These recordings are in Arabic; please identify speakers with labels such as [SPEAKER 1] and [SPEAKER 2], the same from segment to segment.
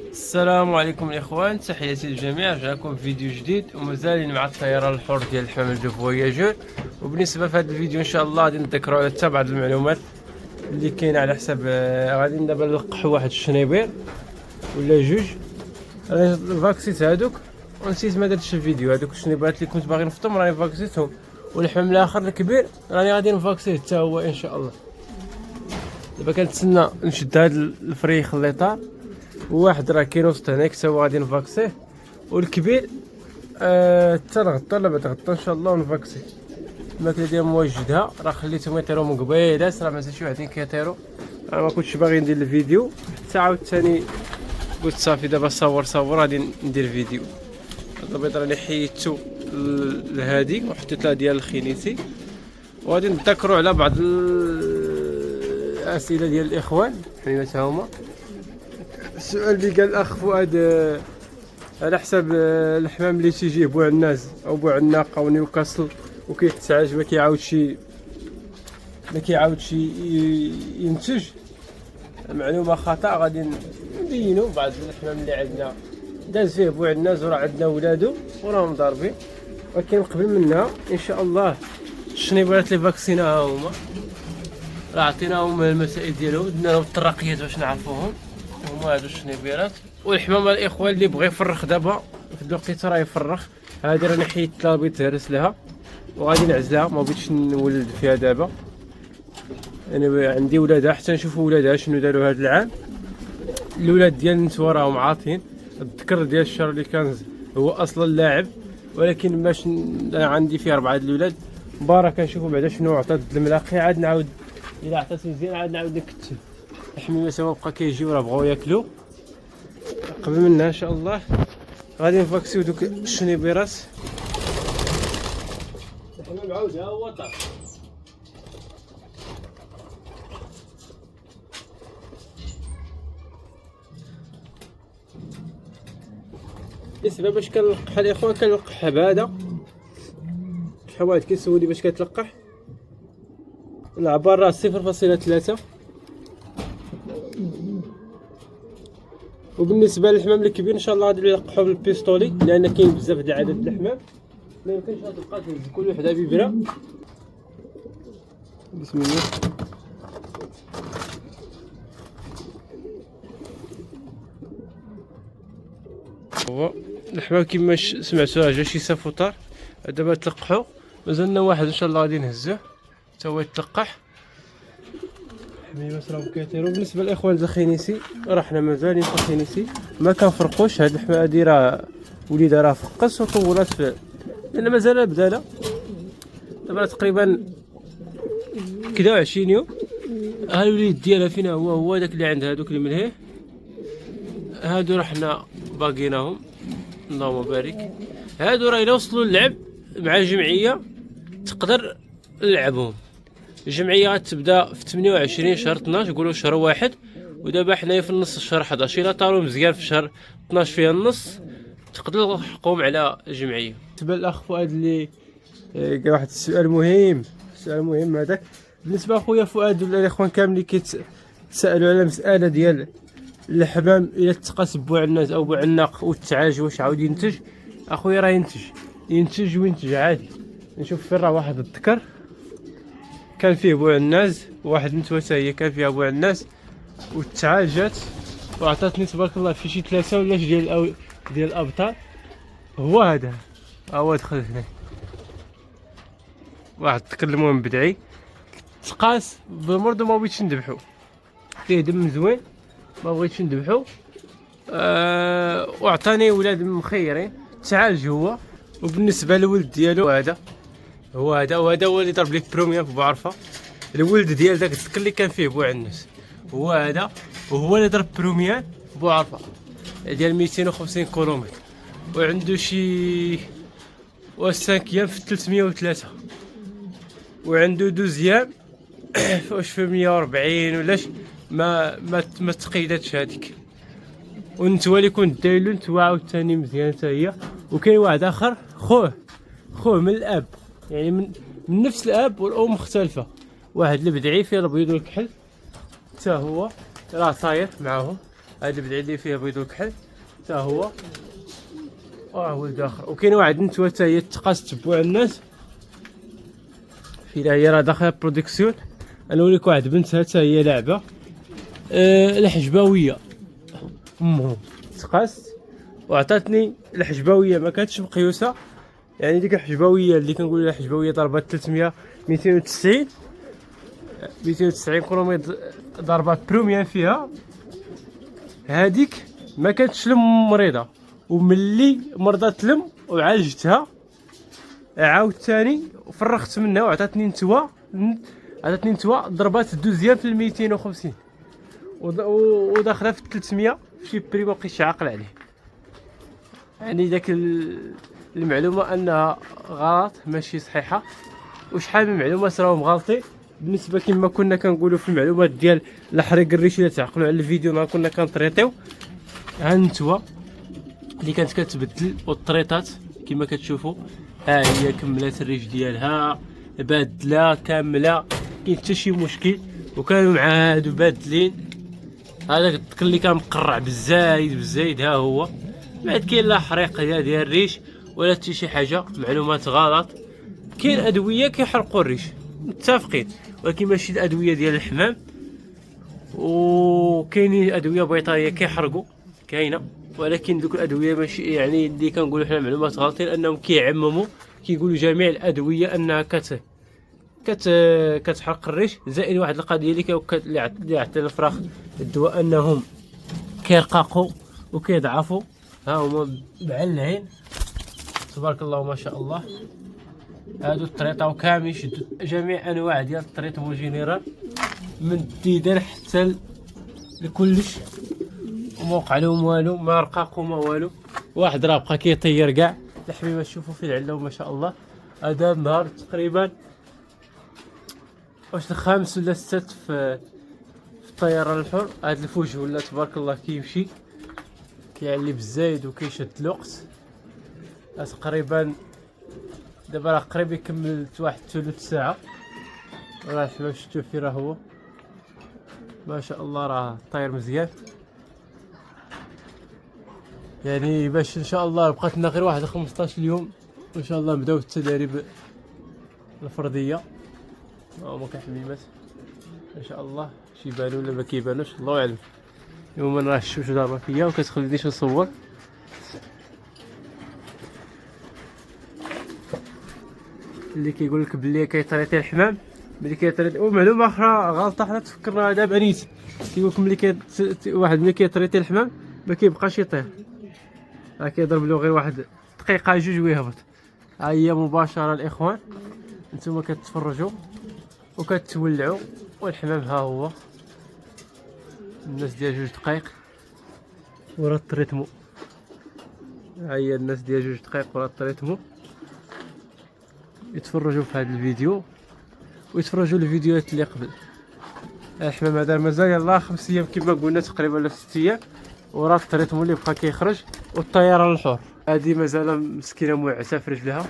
[SPEAKER 1] السلام عليكم الاخوان، تحياتي للجميع. جاكم فيديو جديد ومازالين مع الطيران الحر ديال الحمل دو فواياجور. وبالنسبه في هذا الفيديو ان شاء الله غادي نذكروا على حتى بعض المعلومات اللي كاينه على حساب غادي دابا نلقحوا واحد الشنيبير ولا جوج. راني فاكسيت هادوك ونسيت ما درتش الفيديو. هادوك الشنيبيرات اللي كنت باغي نفطم راني فاكسيتهم، والحمل الاخر الكبير راني غادي نفاكسيه حتى هو ان شاء الله. دابا كنتسنى نشد هاد الفري خليطه، واحد راه كاين وسط هناك حتى هو غادي نفاكسيه، والكبير حتى الغدا ولا بعد غدا ان شاء الله ونفاكسيه. الماكله ديال موجدها راه خليتهم يطيروا من قبيلات، راه مازال شي وحدين كيطيروا. انا ما كنتش باغي ندير الفيديو حتى عاوتاني قلت صافي دابا صور غادي ندير فيديو. هذا البيض راني حيدتو لهادي وحطيت لها ديال الخينيتي، وغادي نذكروا على بعض الاسئله ديال الاخوان حيت هما. السؤال اللي قال الاخ فؤاد على حساب الحمام اللي تيجيه بوع الناس او بوع الناقه ونيوكاسل وكيتعالج ما كيعاودش ينتج، معلومه خطا. غادي نبينوا بعض الحمام اللي عندنا داز فيه بوع الناس وراه عندنا ولادو وراهم ضاربين، ولكن قبل منها ان شاء الله الشنيبرات اللي فاكسيناها هما راه عطيناهم المسائل ديالهم، درنا لهم الطراقيات باش نعرفوهم. هما هادو الشنيبيرات. والحمام الاخوان اللي بغى يفرخ دابا في الوقت راه يفرخ. هادي راني حيدت لها بيض هرس لها وغادي نعزلها، ما بغيتش نولد فيها دابا. انا عندي ولادها حتى نشوفوا ولادها شنو داروا هاد العام. الولاد ديال النسوه راهم عاطين. الذكر ديال الشهر اللي كان هو اصلا لاعب، ولكن باش انا عندي فيه 4 الولاد مبارك. نشوفوا بعدا شنو عطات الملاقي، عاد نعاود الا عطات مزيان عاد نعاود نكتب. الحميمه سوا بقى كيجيو راه بغاو ياكلوا. قبل منها ان شاء الله غادي نفاكسيو دوك الشنيبيرات. الحمام عاود ها هو طاح. بالنسبه باش كنلقحها الاخوان كنلقحها بهذا. شحال واحد كيسولني باش كتلقح، العبار راه 0.3. وبالنسبه للحمام الكبير ان شاء الله غادي نلقحو بالبيستولي، لان كاين بزاف د عدد الحمام ما يمكنش تبقى تهز كل وحده ببره. بسم الله. هو الحمام كما سمعتوها جا شي سافوطار دابا تلقحو، مازالنا واحد ان شاء الله غادي نهزوه حتى هو يتلقح. حميمات راهم كيطيروا. بالنسبه للاخوان الخينيسي راه حنا مازالين في الخينيسي ما كنفرقوش. هاد الحمام هادي راه وليدها راه فقس وطولات في، لان مازال بداله دابا تقريبا كدا 20 يوم. ها الوليد ديالها فينا هو داك اللي عند هادوك اللي ملهيه. هادو راه حنا باقيناهم اللهم بارك. هادو راه الا وصلوا للعب مع جمعيه تقدر نلعبهم. الجمعيه غتبدا في 28 شهر 12 نقولوا شهر واحد، ودابا حنايا في النص شهر 11. الا طاروا مزيان في شهر 12 فيها النص تقدر تحقهم على الجمعيه. بالنسبه للاخ فؤاد اللي قال واحد السؤال مهم، هذاك بالنسبه اخويا فؤاد ولا الاخوان كامل اللي كيتسالوا على مساله ديال الحمام الا تقاس بوع الناس او بوع الناق والتعاج واش عاود ينتج. اخويا راه ينتج عادي. نشوف فين راه واحد الذكر كان فيه بوع الناس، واحد النتوه هي كان فيها بوع الناس والتعاجات وعطاتني تبارك الله في شي 3 ولا شي ديال الابطال. هو هذا هو دخل هنا واحد الذكر المهم بدعي تقاس بالمرض وما بغيتش نذبحو، فيه دم زوين ما بغيتش نذبحو. وعطاني ولاد مخيرين تعالج هو. وبالنسبه للولد ديالو هذا هو اللي ضرب لي بروميير في بوعرفه. الولد ديال داك الذكر اللي كان فيه بوع الناس هو هذا، وهو اللي ضرب بروميير بوعرفه ديال 250 كيلومتر، وعنده شي 5 ايام في 303، وعنده 12 ايام واش في 140 ولاش ما تقيداتش هذيك. ونتوى اللي كنت دايرلو نتوى عاوتاني مزيان حتى هي. وكاين واحد اخر خوه من الاب، يعني من نفس الاب والام مختلفه. واحد البدعي فيه البيض والكحل حتى هو راه طاير معاهم. هاد البدعي اللي فيه بيض الكحل حتى هو، هو الداخل. وكاين واحد النتوه حتى هي تقاس تبوع الناس في هي راه داخله برودكسيون. انا نوريك واحد بنتها حتى هي لاعبه الحجباويه، امهم تقاست وعطاتني الحجباويه ما كانتش مقيوسه، يعني ديك الحجباويه اللي كنقول لها حجباويه ضربات 300 290 كروميتر ضربات بروميان فيها، هذيك ما كانتش تلم مريضه، وملي مرضات تلم وعالجتها عاوتاني وفرغت منها وعطاتني نتوى ضربات الدوزيام في 250 وداخله في 300 شي بري ما بقيتش عاقل عليه. يعني داك المعلومه انها غلط ماشي صحيحه، وشحال من معلومات راهم غالطين بالنسبه كما كنا كنقولوا في المعلومات ديال الحريق الريش. الا تعقلوا على الفيديو ما كنا كنطريطيو، ها النتوى اللي كانت كتبدل والطريطات كما كتشوفوا، ها هي كملات الريش ديالها بادله كامله، كاين حتى شي مشكل. وكانوا مع هادو بادلين، هذاك الدك اللي كان مقرع بالزايد ها هو. بعد كاين لا حريق ديال الريش ولا حتى شي حاجه، معلومات غلط. كاين ادويه كيحرقوا الريش متفقين، ولكن ماشي الادويه ديال الحمام. وكاينين ادويه بيطريه كيحرقوا كاينه، ولكن دوك الادويه ماشي يعني اللي كنقولوا حنا معلومات غلطين، انهم كيعمموا كيقولوا جميع الادويه انها كتحرق الريش. زائد واحد القضيه اللي عطى الفراخ الدواء انهم كيرققوا وكيضعفوا، ها هما معلعين تبارك الله ما شاء الله. هادو الطريطه وكامل يشدوا جميع انواع ديال الطريط جينيرال من الديدان حتى لكلش، وما وقع لهم والو، ما رقاق وما والو. واحد راه بقى كيطير كاع الحميمه تشوفوا في العله ما شاء الله. هذا النهار تقريبا واش الخامس ولا السادس في الطيران الحر. هذا الفوج ولا تبارك الله كيمشي كيعلي بالزايد وكيشد الوقت. تقريبا دابا راه قريب يكمل واحد ثلث ساعه، راه الحمام شفتو فيه راه هو ما شاء الله راه طاير مزيان. يعني باش ان شاء الله بقات لنا غير واحد 15 يوم وان شاء الله نبداو التدريب الفرديه. هما كحميمات ان شاء الله شي يبانو ولا ما كيبانوش الله اعلم. اليوم راه الشمس ضاربه فيا وكتخلينيش نصور. اللي كيقول لك بلي كيطريطي الحمام ملي كيطريطي، ومعلومه اخرى غلطه حنا تفكرنا دابا نيت كيقول لك ملي واحد ملي كيطريطي الحمام ما كيبقاش يطير، راه كيضرب له غير واحد دقيقه جوج ويهبط. ها هي مباشره الاخوان، نتوما كتفرجوا وكتولعوا والحمام ها هو الناس ديال جوج دقائق ورا التريتمو. ها هي الناس ديال جوج دقائق ورا التريتمو يتفرجوا في هذا الفيديو ويتفرجوا الفيديوهات اللي قبل. الحمام هذا مازال يلاه 5 ايام كما قلنا تقريبا ولا 6 ايام ورا التريتمو اللي بقى كيخرج. والطيران الحر هذه مازال مسكينه موعسه في رجلها،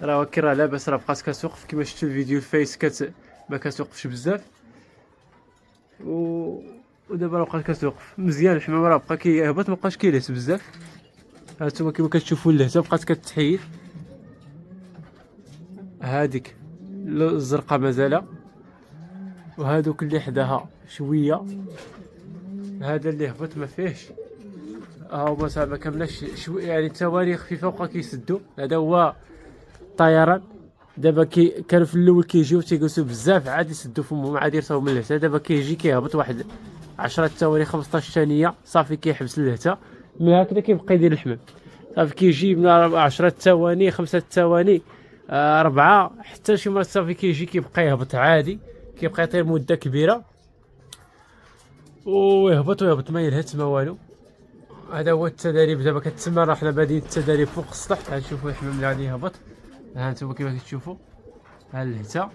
[SPEAKER 1] راه كي راه لاباس راه بقات كتوقف كما شفتوا الفيديو الفايس ما كتوقفش بزاف، ودابا راه بقات كتوقف مزيان. الحمام راه بقى كيهبط ما بقاش كيلهس بزاف. هانتوما كما كتشوفوا اللهته بقات كتحيد. هاديك الزرقاء مازال، وهادوك اللي حداها شويه، هذا اللي هبط ما فيهش هما صافي ما كملش شويه يعني ثواني خفيفه وبقى كيسدوا. هذا هو الطيران. دابا كانوا في الاول كيجيو تيجلسوا بزاف عاد يسدوا فمهم عاد يرتاو من اللهته. دابا كيجي كيهبط واحد 10 ثواني 15 ثانيه صافي كيحبس اللهته، من هكذا كيبقى يدير الحمام صافي كيجي من 10 ثواني 5 ثواني 4 حتى شي مرات صافي كيجي كيبقى يهبط عادي، كيبقى يطير مده كبيره ويهبط ما يلهث ما والو. هذا هو التدريب دابا كتسمى راه حنا بادين التدريب فوق السطح. غنشوفوا الحمام اللي غادي يهبط، ها انتم كيما كتشوفوا ها اللهته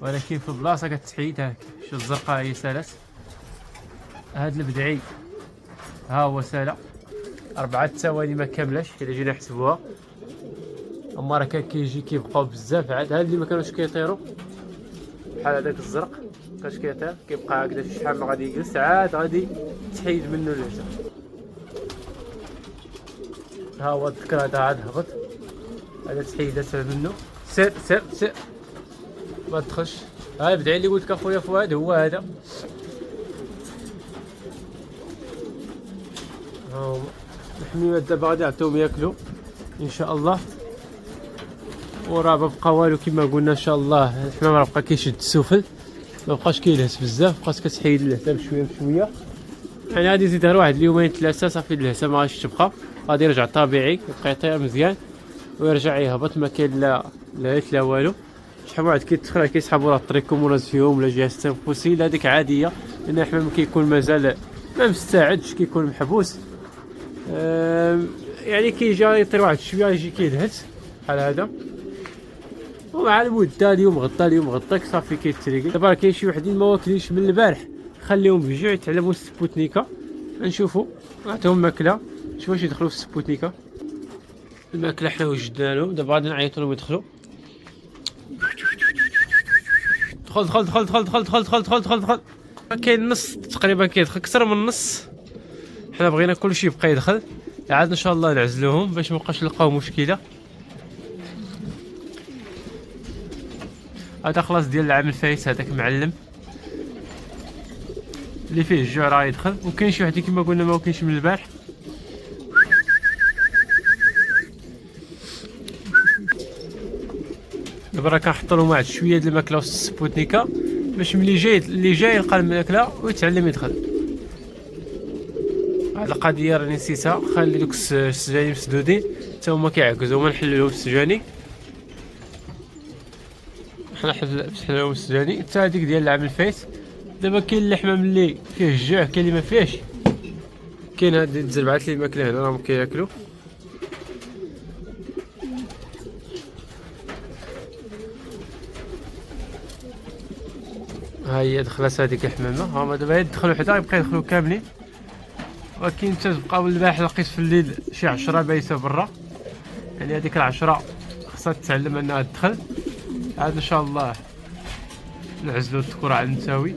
[SPEAKER 1] ولكن في البلاصه كتحيد. هاك شوف الزرقاء هي سالات، هاد البدعي ها هو سالا 4 ثواني ما كاملاش الا جينا نحسبوها. اما راه كان كيجي كيبقاو بزاف عاد. هاد اللي ما كانوش كيطيروا بحال هذاك الزرق مابقاش كيطير، كيبقى هكذا شي شحال ما غادي يجلس عاد غادي تحيد منه الهجا. ها هو الذكر هذا عاد هبط، هذا تحيدات منه. سير سير سير ما تدخلش. ها بدعي لي قلت لك اخويا فؤاد هو هذا. ها هما الحميمات دابا غادي نعطيهم ياكلوا ان شاء الله. وراه ما بقى والو كما قلنا ان شاء الله. الحمام راه بقى كيشد السفل، ما بقاش كيلهس بزاف، بقات كتحيد اللهسه بشويه بشويه. يعني غادي يزيد غير واحد اليومين ثلاثه صافي اللهسه ما غاديش تبقى، غادي يرجع طبيعي، يبقى يطير مزيان ويرجع يهبط، ما كاين لا هيت لا والو. شحال واحد كيدخل كيسحبوا راه الطريكوموناز فيهم ولا جهاز التنفسي هذيك عاديه، لان الحمام كيكون مازال ما مستعدش، كيكون محبوس. يعني كيجي يطير واحد شويه يجي كيلهس بحال هذا، ومع المده اليوم غطى اليوم غطاك صافي كيتريقل. دابا كاين شي وحدين ما واكلينش من البارح، خليهم بالجوع يتعلموا السبوتنيكا. نشوفوا نعطيهم ماكله، نشوف واش يدخلوا في السبوتنيكا. الماكله حنا وجدنا لهم، دابا غادي نعيطوا لهم يدخلوا. دخل دخل دخل دخل دخل دخل دخل دخل دخل دخل. كاين نص تقريبا كيدخل، اكثر من النص. حنا بغينا كلشي يبقى يدخل، عاد ان شاء الله نعزلوهم باش مابقاش نلقاو مشكله. هذا خلاص ديال العام الفايت، هذاك معلم اللي فيه الجوع راه يدخل. وكاين شي وحدين كما قلنا ما واكلينش من البارح. دابا راه كنحط لهم واحد شويه د الماكله وسط السبوتنيكا باش ملي جاي يلقى الماكله ويتعلم يدخل. هاد القضيه راني نسيتها، خلي دوك السجاني مسدودين حتى هما كيعكزوا، ما نحللهم السجاني. حنا حللهم السجاني حتى هذيك ديال العام الفايت. دابا كاين الحمام اللي فيه الجوع، كاين اللي ما فيهش. كاين هاد الزربعات اللي الماكله هنا راهم كياكلوا. ها هي دخلت هذيك الحمامه، هما دابا يدخلوا حدا يبقى يدخلوا كاملين. ولكن حتى تبقاو البارح لقيت في الليل شي 10 بايته برا، يعني هذيك ال10 خاصها تتعلم انها تدخل. عاد ان شاء الله نعزلو الذكور على النساوي.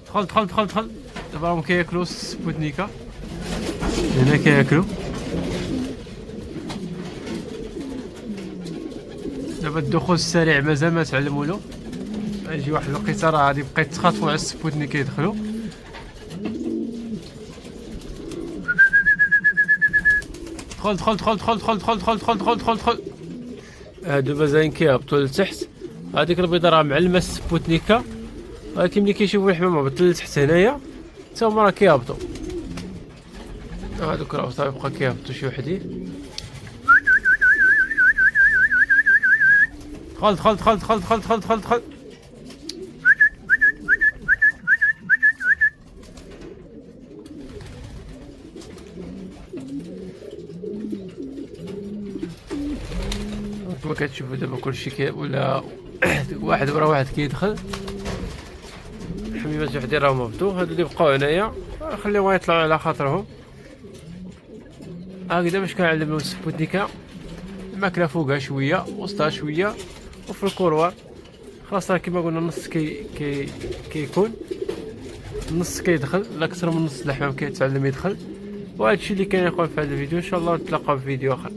[SPEAKER 1] دخل دخل دخل دخل. دابا راهم كياكلوا السبوتنيكا، هنا كياكلوا. دابا الدخول السريع مازال ما تعلموا له، يجي واحد الوقيته راه غادي يبقى يتخاطفوا على السبوتنيك يدخلوا. دخل دخل دخل دخل دخل دخل دخل دخل دخل دخل. هادو مازالين كيهبطوا لتحت. هذيك البيضه راه معلمه السبوتنيكا، ولكن ملي كيشوفوا الحمام هبط لتحت هنايا حتى هما راه كيهبطوا. هادوك راه صافي بقى كيهبطوا شي وحدين. دخل دخل دخل دخل دخل دخل دخل دخل. كما كتشوفوا دابا كلشي ولا واحد ورا واحد كيدخل. الحميمات وحدين راهم هبطوا، هادو اللي بقاو هنايا خليوهم يطلعوا على خاطرهم. هكذا باش كنعلمهم السبوتنيكا. الماكله فوقها شويه، وسطها شويه، وفي الكروار خلاص. راه كما قلنا النص كيكون النص كيدخل، لا اكثر من نص الحمام كيتعلم يدخل. وهذا الشيء اللي كاين اخوان في هذا الفيديو. ان شاء الله نتلاقاو في فيديو اخر.